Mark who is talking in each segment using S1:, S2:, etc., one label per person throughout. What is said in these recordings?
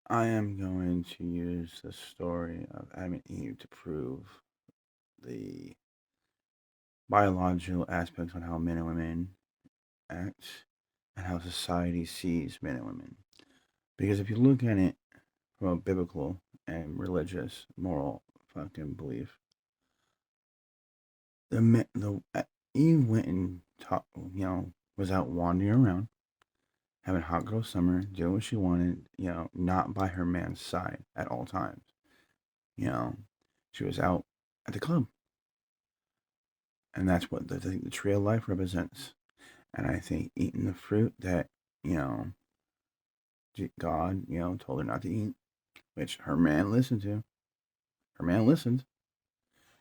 S1: I am going to use the story of Adam and Eve to prove the biological aspects on how men and women act and how society sees men and women. Because if you look at it from a biblical and religious, moral fucking belief, Eve went and was out wandering around, having hot girl summer, doing what she wanted, not by her man's side at all times. You know, she was out at the club, and that's what the tree of life represents. And I think eating the fruit that you know God told her not to eat, which her man listened to. Her man listened,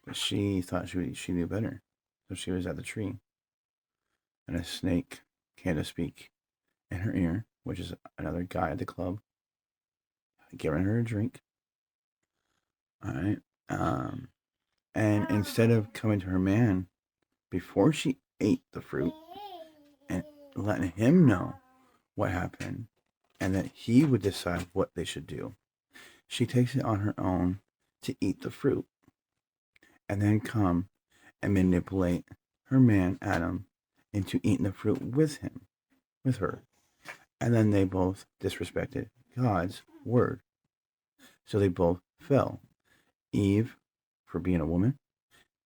S1: but she thought she knew better, so she was at the tree, and a snake came to speak in her ear, which is another guy at the club, giving her a drink. All right, and instead of coming to her man before she ate the fruit and letting him know what happened and that he would decide what they should do, she takes it on her own to eat the fruit and then come and manipulate her man, Adam, into eating the fruit with her. And then they both disrespected God's word. So they both fell. Eve for being a woman,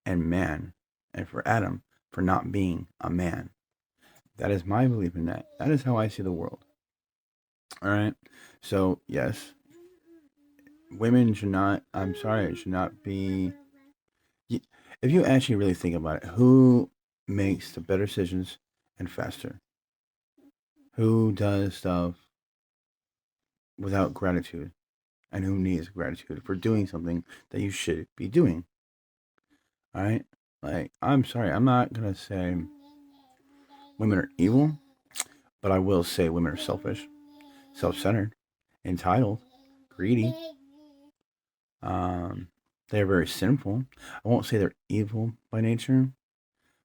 S1: and man, and for Adam for not being a man. That is my belief in that. That is how I see the world. All right. So, yes, women should not, I'm sorry, it should not be. If you actually really think about it, who makes the better decisions and faster? Who does stuff without gratitude? And who needs gratitude for doing something that you should be doing? All right. Like, I'm sorry, I'm not going to say women are evil, but I will say women are selfish, self centered, entitled, greedy. Um, they're very sinful. I won't say they're evil by nature,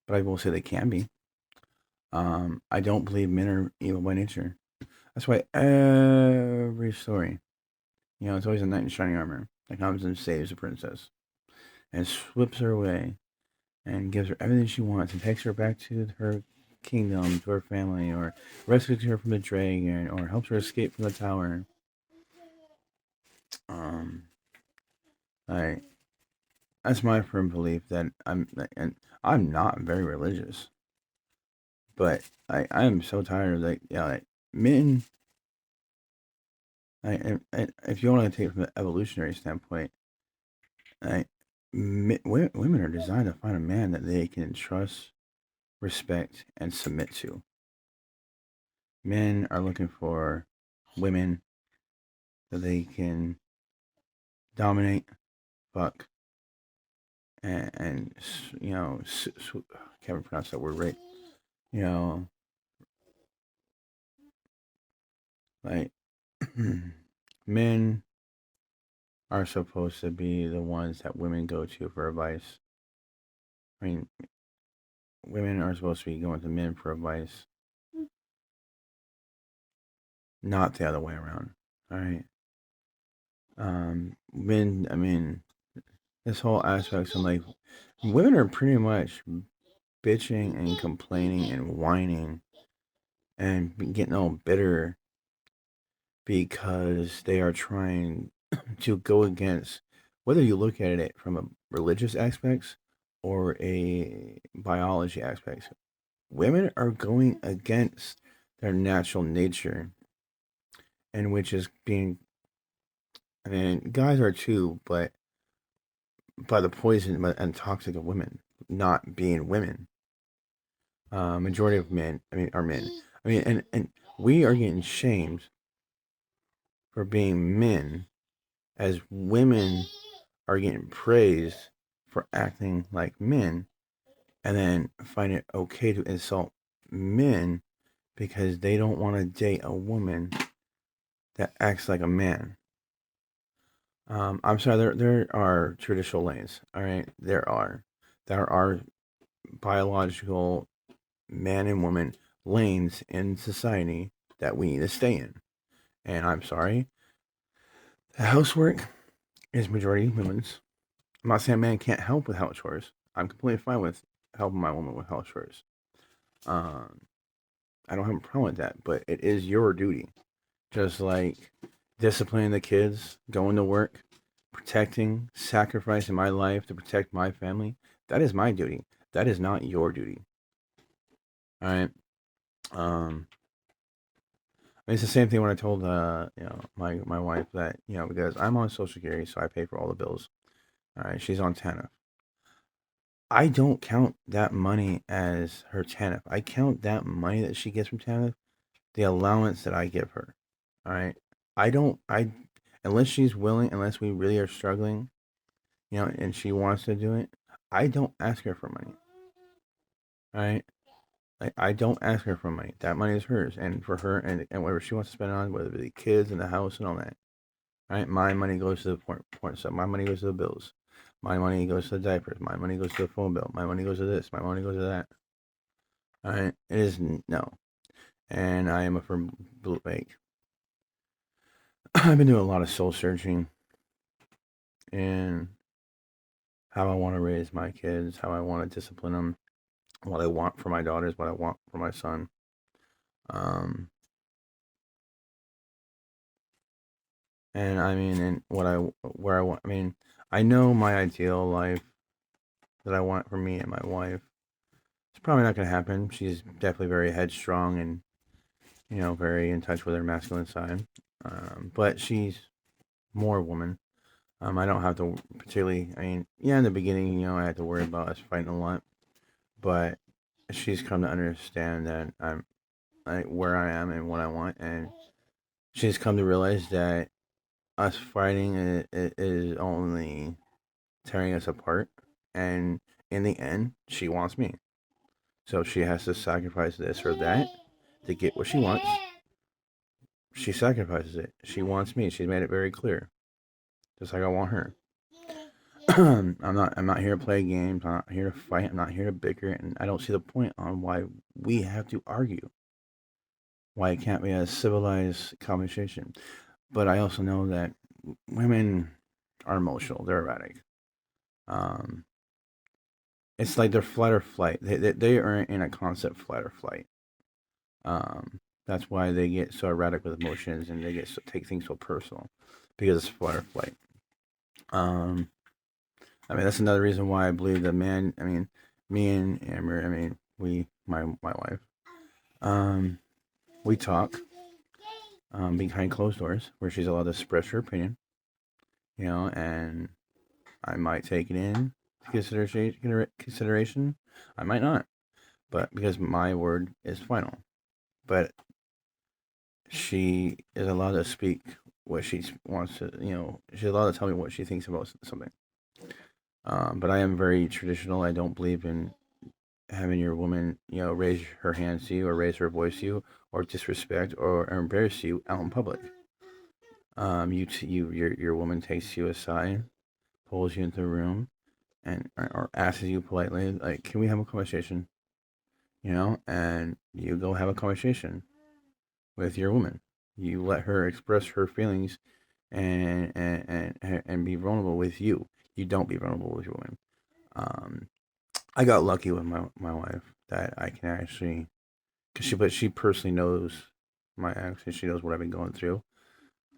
S1: but I will say they can be. I don't believe men are evil by nature. That's why every story, it's always a knight in shining armor that comes and saves the princess and sweeps her away and gives her everything she wants and takes her back to her kingdom, to her family, or rescues her from the dragon, or helps her escape from the tower. Um, I That's my firm belief that I'm not very religious, but I am so tired of like men. If you want to take it from the evolutionary standpoint, I, women are designed to find a man that they can trust, respect, and submit to. Men are looking for women that they can dominate, fuck, and can't even pronounce that word right. You know, like men are supposed to be the ones that women go to for advice. I mean, women are supposed to be going to men for advice, not the other way around. All right. Men. I mean, this whole aspect of like women are pretty much bitching and complaining and whining and getting all bitter because they are trying to go against whether you look at it from a religious aspects or a biology aspects. Women are going against their natural nature, and which is being. I mean, guys are too, but by the poison and toxic of women not being women. Majority of men, I mean, are men. I mean, and we are getting shamed for being men, as women are getting praised for acting like men, and then find it okay to insult men because they don't want to date a woman that acts like a man. I'm sorry, there are traditional lanes. All right, there are biological man and woman lanes in society that we need to stay in. And I'm sorry, Housework is majority women's. I'm not saying a man can't help with house chores. I'm completely fine with helping my woman with house chores. Um, I don't have a problem with that, but it is your duty. Just like disciplining the kids, going to work, protecting, sacrificing my life to protect my family. That is my duty. That is not your duty. All right. Um, it's the same thing when I told my wife that because I'm on Social Security, so I pay for all the bills. All right, she's on TANF. I don't count that money as her TANF. I count that money that she gets from TANF the allowance that I give her. All right. I don't. I unless she's willing, unless we really are struggling, and she wants to do it. I don't ask her for money. All right. I don't ask her for money. That money is hers, and for her, and whatever she wants to spend it on, whether it be the kids and the house and all that. All right. My money goes to the point stuff. My money goes to the bills. My money goes to the diapers. My money goes to the phone bill. My money goes to this. My money goes to that. All right. It is no, and I am a firm like I've been doing a lot of soul searching and how I want to raise my kids, how I want to discipline them, what I want for my daughters, what I want for my son. Um, and I mean, and where I want. I mean, I know my ideal life that I want for me and my wife. It's probably not going to happen. She's definitely very headstrong and very in touch with her masculine side. But she's more woman. I don't have to particularly. I mean, yeah, in the beginning, I had to worry about us fighting a lot, but she's come to understand that where I am and what I want, and she's come to realize that us fighting is only tearing us apart, and in the end, she wants me, so she has to sacrifice this or that to get what she wants. She sacrifices it. She wants me. She's made it very clear, just like I want her. I'm not here to play games. I'm not here to fight. I'm not here to bicker, and I don't see the point on why we have to argue. Why it can't be a civilized conversation. But I also know that women are emotional. They're erratic. Um, it's like they're flight or flight. They are in a constant flight or flight. That's why they get so erratic with emotions and they take things so personal because it's flight or flight. Um, I mean, that's another reason why I believe that man. I mean, me and Amber. I mean, my wife. Um, we talk behind closed doors where she's allowed to express her opinion. And I might take it in consideration. I might not, but because my word is final. But she is allowed to speak what she wants to. She's allowed to tell me what she thinks about something. But I am very traditional. I don't believe in having your woman, raise her hands to you or raise her voice to you or disrespect or embarrass you out in public. Your woman takes you aside, pulls you into the room, and or asks you politely, like, "Can we have a conversation?" And you go have a conversation with your woman. You let her express her feelings and be vulnerable with you. You don't be vulnerable with your woman. Um, I got lucky with my wife that I can actually, but she personally knows my ex and she knows what I've been going through,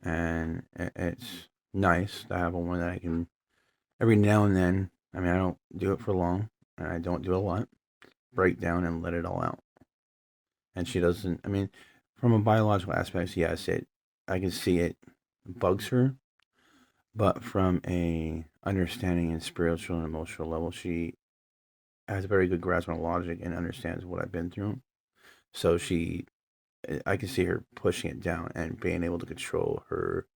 S1: and it's nice to have a woman that I can every now and then. I mean, I don't do it for long, and I don't do it a lot. Break down and let it all out. And she doesn't. I mean, from a biological aspect, yes, I can see it bugs her, but from a understanding and spiritual and emotional level, she has a very good grasp on logic and understands what I've been through. So I can see her pushing it down and being able to control her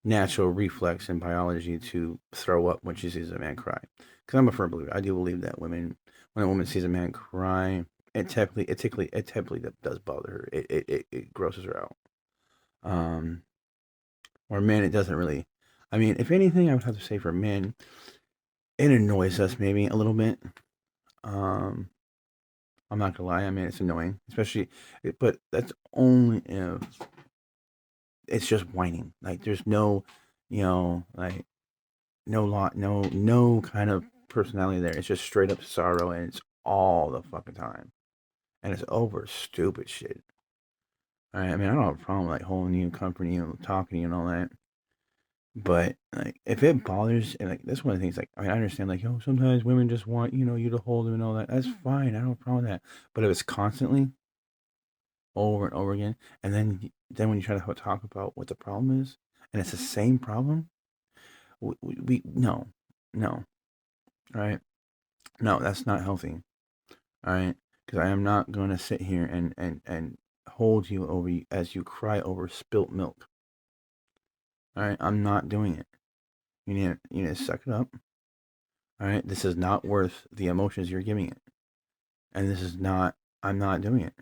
S1: natural reflex in biology to throw up when she sees a man cry. Because I'm a firm believer. I do believe that when a woman sees a man cry, it typically does bother her. It grosses her out. Um, or men, it doesn't really. I mean, if anything, I would have to say for men, it annoys us maybe a little bit. Um, I'm not gonna lie. I mean, it's annoying, but that's only if it's just whining. Like there's no Like no kind of personality there. It's just straight up sorrow, and it's all the fucking time, and it's over stupid shit. All right, I mean, I don't have a problem like holding you, comforting you, talking to you, and all that. But like, if it bothers, and like, that's one of the things. Like, I mean, I understand, like, sometimes women just want you to hold them and all that. That's fine. I don't have a problem with that. But if it's constantly over and over again, and then when you try to talk about what the problem is, and it's the same problem, we no, no, all right, no, that's not healthy. All right, because I am not going to sit here and hold you over as you cry over spilt milk. All right, I'm not doing it. You need to suck it up. All right, this is not worth the emotions you're giving it, and this is not. I'm not doing it.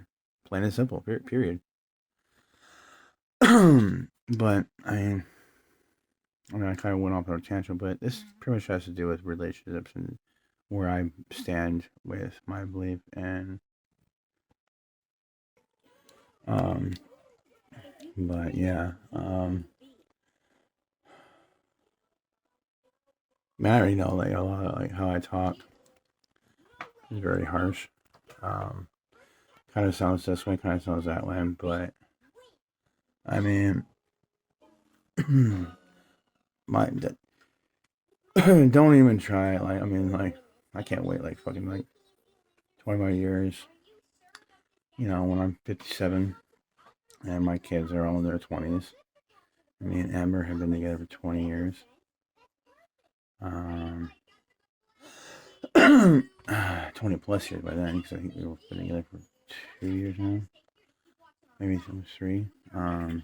S1: Plain and simple. Period. But I kind of went off on a tangent, but this pretty much has to do with relationships and where I stand with my belief. And um, but yeah, man, I already know like a lot of like how I talk is very harsh. Um, Kind of sounds this way, kind of sounds that way, but I mean, my don't even try. Like, I mean, like, I can't wait like fucking like 20 more years. When I'm 57 and my kids are all in their 20s. Me and Amber have been together for 20 years. Um, 20 plus years by then, because I think we've been together for 2 years now, maybe three. I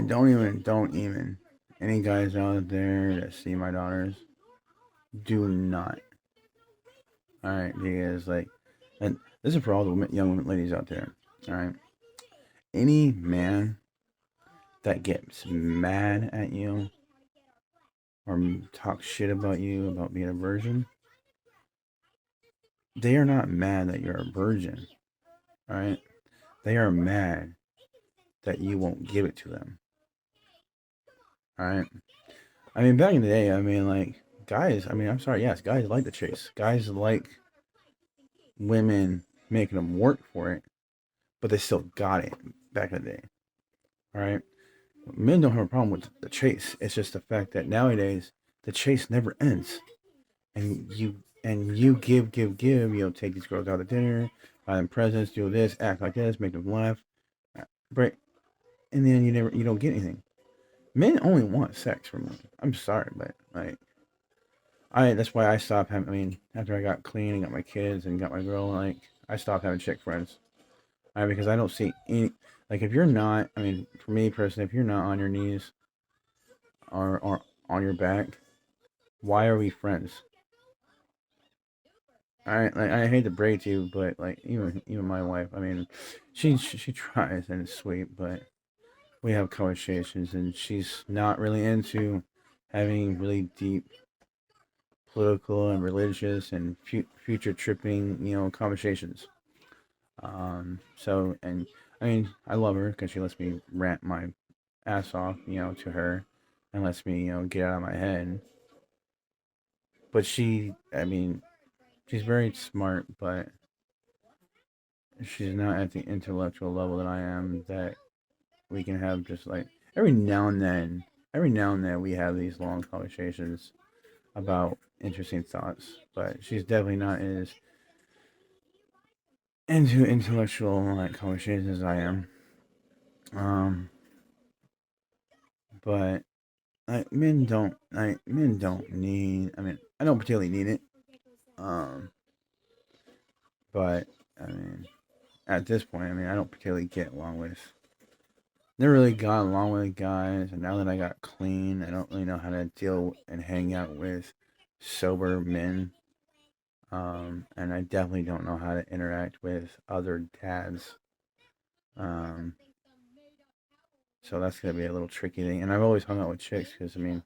S1: don't even. Any guys out there that see my daughters, do not. All right, because like, and this is for all the young ladies out there. All right, any man that gets mad at you or talk shit about you about being a virgin, they are not mad that you're a virgin. All right, they are mad that you won't give it to them. All right. I mean, back in the day, I mean, like guys. I mean, I'm sorry. Yes, guys like the chase. Guys like women making them work for it, but they still got it back in the day. All right. Men don't have a problem with the chase. It's just the fact that nowadays the chase never ends, and you give. Take these girls out to dinner, buy them presents, do this, act like this, make them laugh, right? And then you don't get anything. Men only want sex from women. I'm sorry, but like that's why I stopped having. I mean, after I got clean and got my kids and got my girl, like I stopped having chick friends. Because I don't see any. Like if you're not, I mean, for me personally, if you're not on your knees or on your back, why are we friends? I hate to break to you, but like even my wife, I mean, she tries and it's sweet, but we have conversations and she's not really into having really deep political and religious and future tripping conversations. And I mean I love her because she lets me rant my ass off to her and lets me get out of my head. But I mean, she's very smart, but she's not at the intellectual level that I am. That we can have just like every now and then we have these long conversations about interesting thoughts. But she's definitely not as into intellectual like conversations as I am. Um, but men don't need. I mean, I don't particularly need it. Um, but I mean, at this point, I mean, I don't particularly get along with. Never really got along with guys, and now that I got clean, I don't really know how to deal and hang out with sober men. And I definitely don't know how to interact with other dads. Um, so that's gonna be a little tricky thing. And I've always hung out with chicks because I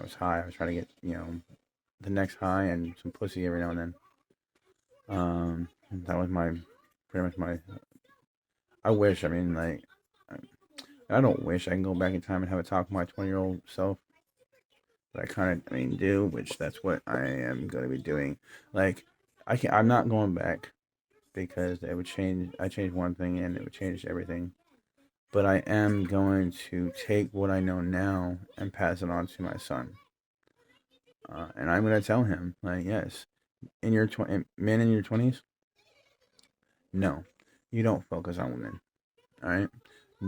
S1: was high. I was trying to get the next high and some pussy every now and then. That was my pretty much my. I wish. I mean, like, And I don't wish I can go back in time and have a talk with my 20-year-old self, but I kind of, do, which that's what I am going to be doing. Like, I'm not going back because it would change. I changed one thing and it would change everything. But I am going to take what I know now and pass it on to my son. And I'm going to tell him, like, yes, men in your 20s, no, you don't focus on women. All right,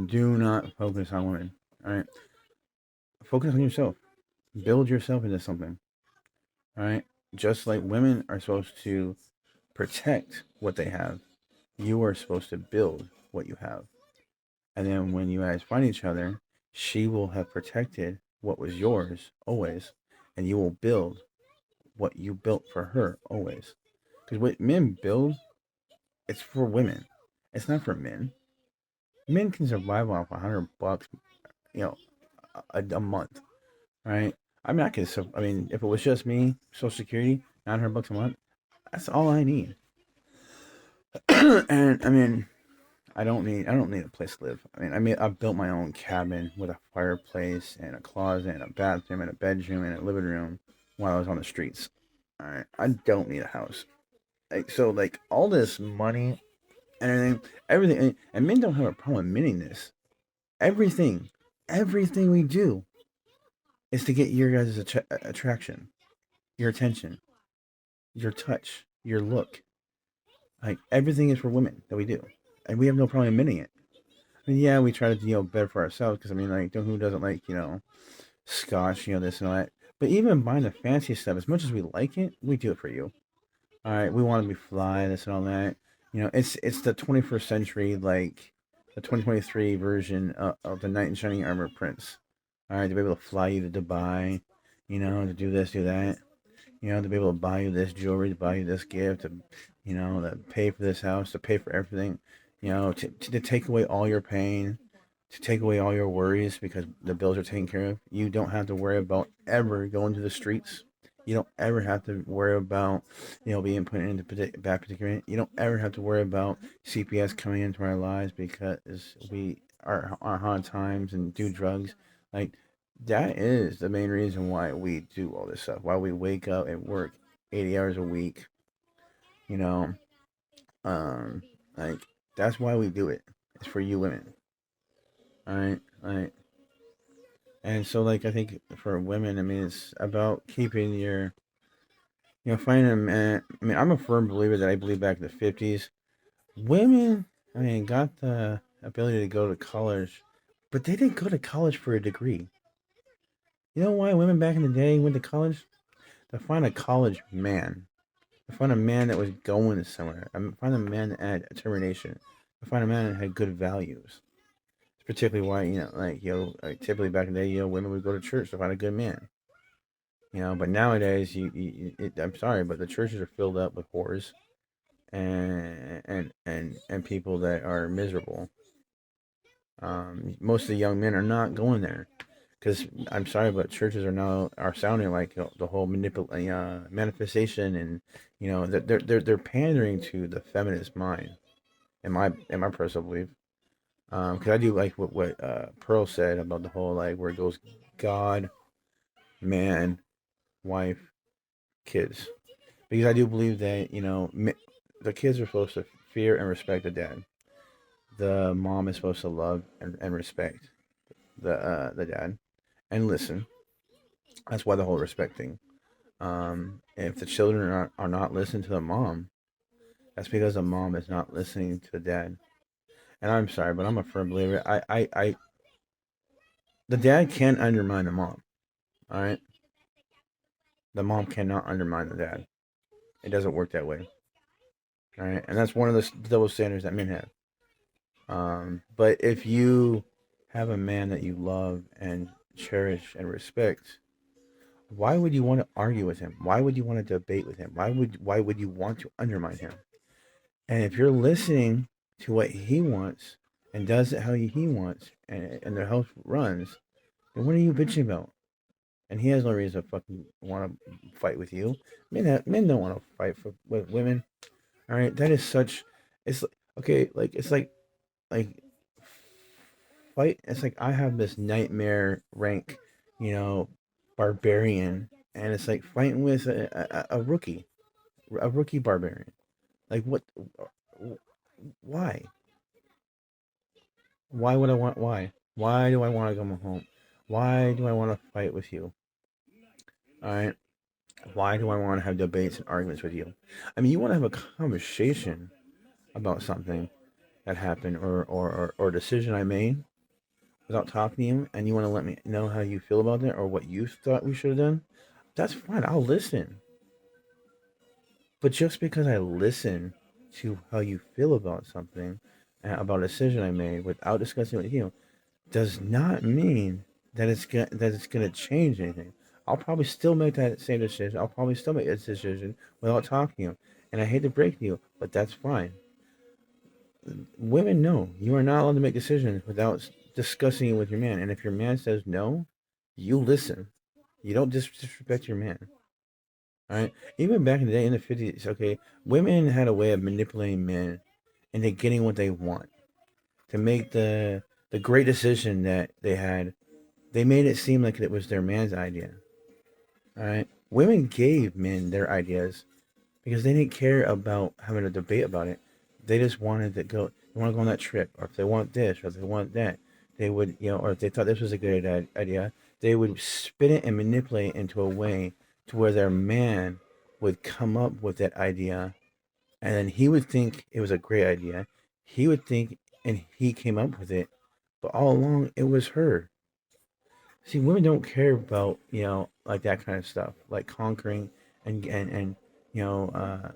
S1: do not focus on women. All right, focus on yourself. Build yourself into something. All right, just like women are supposed to protect what they have, you are supposed to build what you have. And then when you guys find each other, she will have protected what was yours always, and you will build what you built for her always. Because what men build, it's for women. It's not for men. Men can survive off $100, you know, a month, right? I'm not gonna. I mean, if it was just me, Social Security, $900 a month, that's all I need. And I mean, I don't need a place to live. I built my own cabin with a fireplace and a closet and a bathroom and a bedroom and a living room while I was on the streets. All right, I don't need a house. Like, so, like, all this money and everything, and men don't have a problem admitting this. Everything, everything we do is to get your guys' attraction, your attention, your touch, your look. Like, everything is for women that we do, and we have no problem admitting it. I mean, yeah, we try to better for ourselves because I mean, like, who doesn't like scotch, this and all that. But even buying the fancy stuff, as much as we like it, we do it for you. All right, we want to be fly, this and all that. It's the 21st century, like the 2023 version of the knight in shining armor prince. All right, to be able to fly you to Dubai, to do this, do that. To be able to buy you this jewelry, to buy you this gift, to pay for this house, to pay for everything. To take away all your pain, to take away all your worries because the bills are taken care of. You don't have to worry about ever going to the streets. You don't ever have to worry about, being put into bad predicament. You don't ever have to worry about CPS coming into our lives because we are hard times and do drugs. Like, that is the main reason why we do all this stuff. Why we wake up and work 80 hours a week. You know, um, like, that's why we do it. It's for you women. All right, like, and so, like, I think for women, I mean, it's about keeping your, finding a man. I mean, I'm a firm believer that I believe back in the 50s, women, I mean, got the ability to go to college, but they didn't go to college for a degree. You know why women back in the day went to college? To find a college man. To find a man that was going somewhere. Find a man that had determination. To find a man that had good values. It's particularly why, like, like, typically back in the day, women would go to church to find a good man. But nowadays, I'm sorry, but the churches are filled up with whores and people that are miserable. Most of the young men are not going there because I'm sorry, but churches are sounding like the whole manifestation, and they're pandering to the feminist mind, in my personal belief. Because I do like what Pearl said about the whole, like, where it goes God, man, wife, kids, because I do believe that the kids are supposed to fear and respect the dad. The mom is supposed to love and respect the dad and listen. That's why the whole respect thing. If the children are not listening to the mom, that's because the mom is not listening to the dad. And I'm sorry, but I'm a firm believer. The dad can undermine the mom. All right, the mom cannot undermine the dad. It doesn't work that way. All right, and that's one of the double standards that men have. But if you have a man that you love and cherish and respect, why would you want to argue with him? Why would you want to debate with him? Why would you want to undermine him? And if you're listening to what he wants and does it how he wants, and the house runs, then what are you bitching about? And he has no reason to fucking want to fight with you. Men don't want to fight with women. All right, that is such. It's okay. Like, it's like fight. It's like I have this nightmare rank, you know, barbarian, and it's like fighting with a rookie barbarian. Like what? Why? Why would I want? Why? Why do I want to come home? Why do I want to fight with you? All right. Why do I want to have debates and arguments with you? I mean, you want to have a conversation about something that happened or a decision I made without talking to you, and you want to let me know how you feel about it or what you thought we should have done. That's fine. I'll listen. But just because I listen to how you feel about something, about a decision I made without discussing it with you, does not mean that it's gonna change anything. I'll probably still make that same decision. I'll probably still make that decision without talking to you. And I hate to break to you, but that's fine. Women know you are not allowed to make decisions without discussing it with your man. And if your man says no, you listen. You don't disrespect your man. All right. Even back in the day, in the 50s, okay, women had a way of manipulating men into getting what they want, to make the great decision that they had. They made it seem like it was their man's idea. All right. Women gave men their ideas because they didn't care about having a debate about it. They just wanted to go. They want to go on that trip, or if they want this, or if they want that, they would, or if they thought this was a good idea, they would spin it and manipulate it into a way to where their man would come up with that idea, and then he would think it was a great idea. He would think, and he came up with it, but all along it was her. See, women don't care about like that kind of stuff, like conquering and you know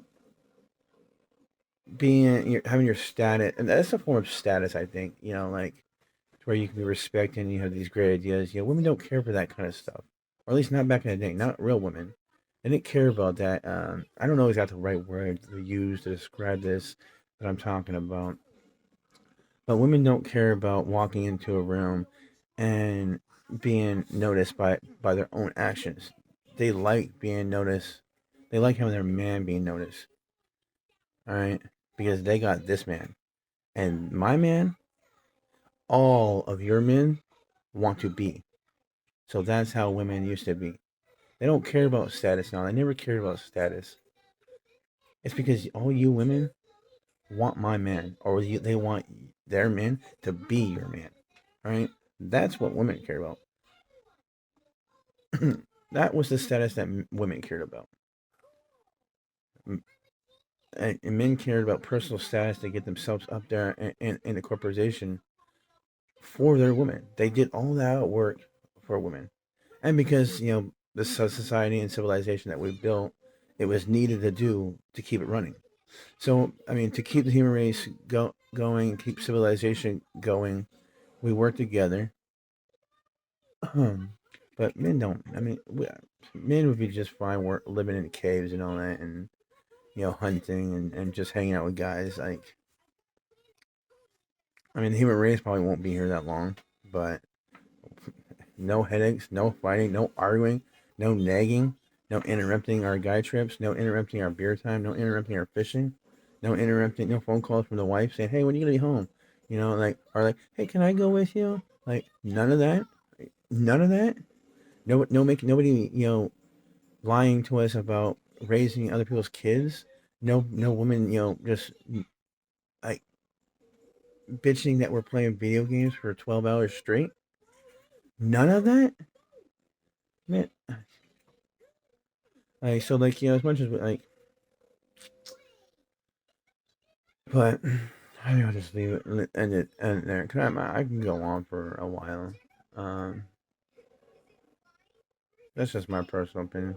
S1: being having your status, and that's a form of status, I think. Like where you can be respected and you have these great ideas. Women don't care for that kind of stuff, or at least not back in the day. Not real women. They didn't care about that. I don't know exactly the right word to use to describe this that I'm talking about, but women don't care about walking into a room and being noticed by their own actions. They like being noticed. They like having their man being noticed. All right, because they got this man, and my man, all of your men want to be. So that's how women used to be. They don't care about status now. They never cared about status. It's because all you women want my man, or they want their men to be your man. All right, that's what women care about. That was the status that women cared about. And men cared about personal status to get themselves up there in the corporation for their women. They did all that work for women. And because, the society and civilization that we built, it was needed to do to keep it running. So, I mean, to keep the human race going, keep civilization going, we work together. But men don't. I mean, men would be just fine living in caves and all that, and hunting and just hanging out with guys. Like, I mean, the human race probably won't be here that long, but no headaches, no fighting, no arguing, no nagging, no interrupting our guy trips, no interrupting our beer time, no interrupting our fishing, no phone calls from the wife saying, "Hey, when are you gonna be home?" Like, "Hey, can I go with you?" Like, none of that, none of that. No, make nobody, lying to us about raising other people's kids. No woman, just like bitching that we're playing video games for 12 hours straight. None of that, man. Like, so, like, as much as like, but I think I'll just leave it and end it and there. Cause I can go on for a while. Um, that's just my personal opinion.